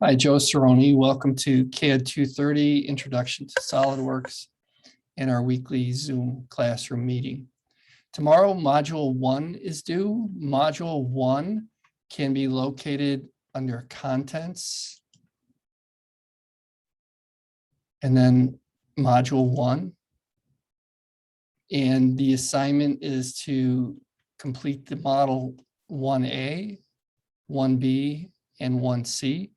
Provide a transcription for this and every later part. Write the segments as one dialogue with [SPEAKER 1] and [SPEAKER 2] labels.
[SPEAKER 1] Hi, Joe Cerrone. Welcome to CAD 230 Introduction to Solidworks and our weekly Zoom classroom meeting. Tomorrow, Module 1 is due. Module 1 can be located under Contents and then Module 1. And the assignment is to complete the Model 1A, 1B, and 1C.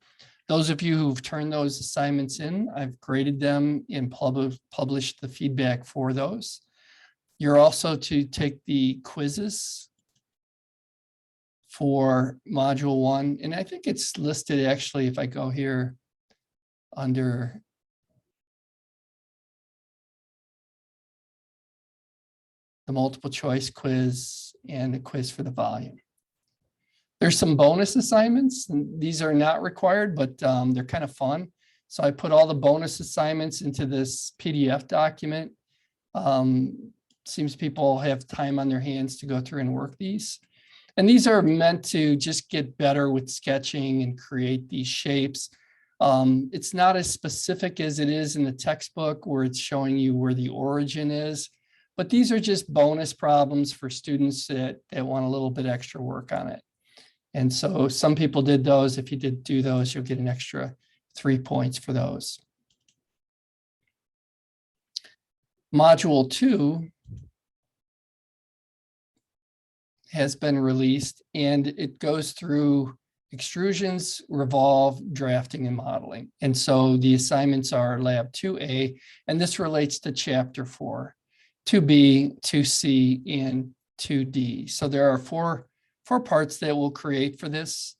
[SPEAKER 1] Those of you who've turned those assignments in, I've graded them and published the feedback for those. You're also to take the quizzes for Module 1. And I think it's listed actually, if I go here under the multiple choice quiz and the quiz for the volume. There's some bonus assignments, and these are not required, but they're kind of fun. So I put all the bonus assignments into this PDF document. Seems people have time on their hands to go through and work these. And these are meant to just get better with sketching and create these shapes. It's not as specific as it is in the textbook where it's showing you where the origin is, but these are just bonus problems for students that want a little bit extra work on it. And so some people did those. If you did do those, you'll get an extra 3 points for those. Module 2 has been released, and it goes through extrusions, revolve, drafting, and modeling. And so the assignments are Lab 2A, and this relates to Chapter 4, 2B, 2C, and 2D. So there are four parts that we'll create for this.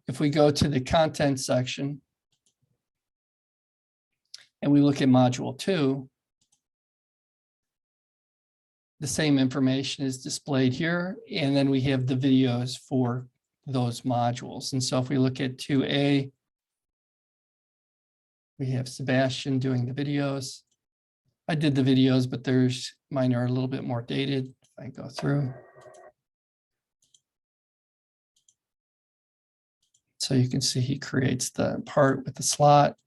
[SPEAKER 1] If we go to the content section and we look at Module 2, the same information is displayed here, and then we have the videos for those modules. And so if we look at 2A, we have Sebastian doing the videos. I did the videos, but mine are a little bit more dated. If I go through. So you can see he creates the part with the slot.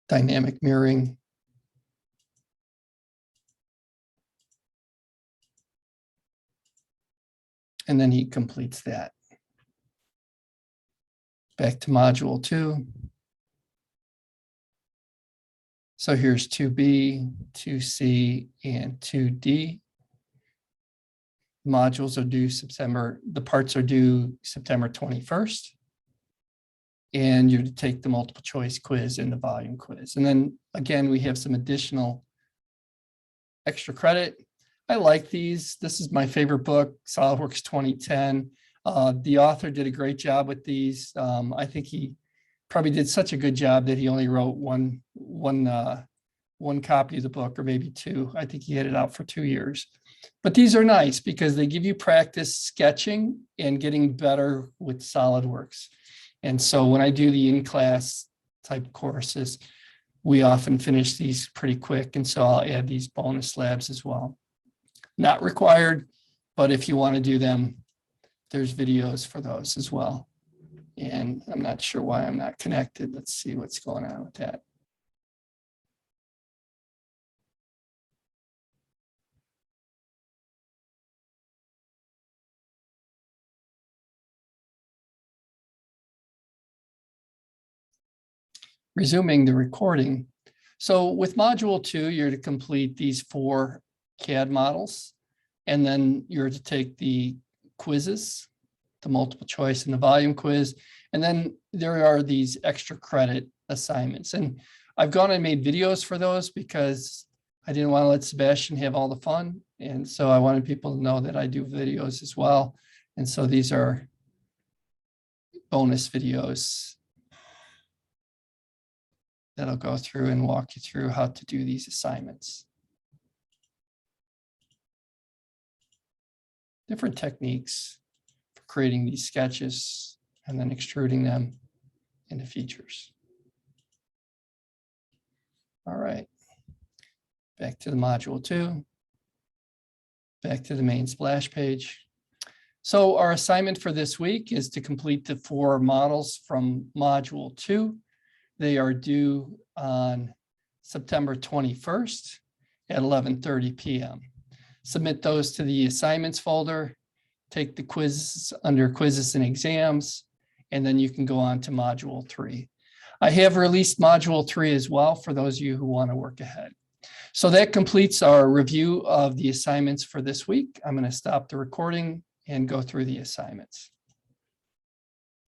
[SPEAKER 1] Dynamic mirroring. And then he completes that. Back to Module 2. So here's 2B, 2C, and 2D. Modules are due the parts are due September 21st. And you're to take the multiple choice quiz and the volume quiz. And then again, we have some additional extra credit. I like these. This is my favorite book, Solidworks 2010. The author did a great job with these. I think he probably did such a good job that he only wrote one copy of the book, or maybe two. I think he had it out for 2 years. But these are nice because they give you practice sketching and getting better with SolidWorks. And so when I do the in-class type courses, we often finish these pretty quick. And so I'll add these bonus labs as well. Not required, but if you want to do them, there's videos for those as well. And I'm not sure why I'm not connected. Let's see what's going on with that. Resuming the recording. So with Module 2, you're to complete these 4 CAD models, and then you're to take the quizzes, the multiple choice and the volume quiz. And then there are these extra credit assignments. And I've gone and made videos for those because I didn't want to let Sebastian have all the fun. And so I wanted people to know that I do videos as well. And so these are bonus videos that'll go through and walk you through how to do these assignments. Different techniques for creating these sketches and then extruding them into features. All right, back to the Module 2. back to the main splash page. So our assignment for this week is to complete the 4 models from Module 2. They are due on September 21st at 11:30 p.m. Submit those to the assignments folder, take the quiz under quizzes and exams, and then you can go on to Module 3. I have released Module 3 as well for those of you who want to work ahead. So that completes our review of the assignments for this week. I'm going to stop the recording and go through the assignments.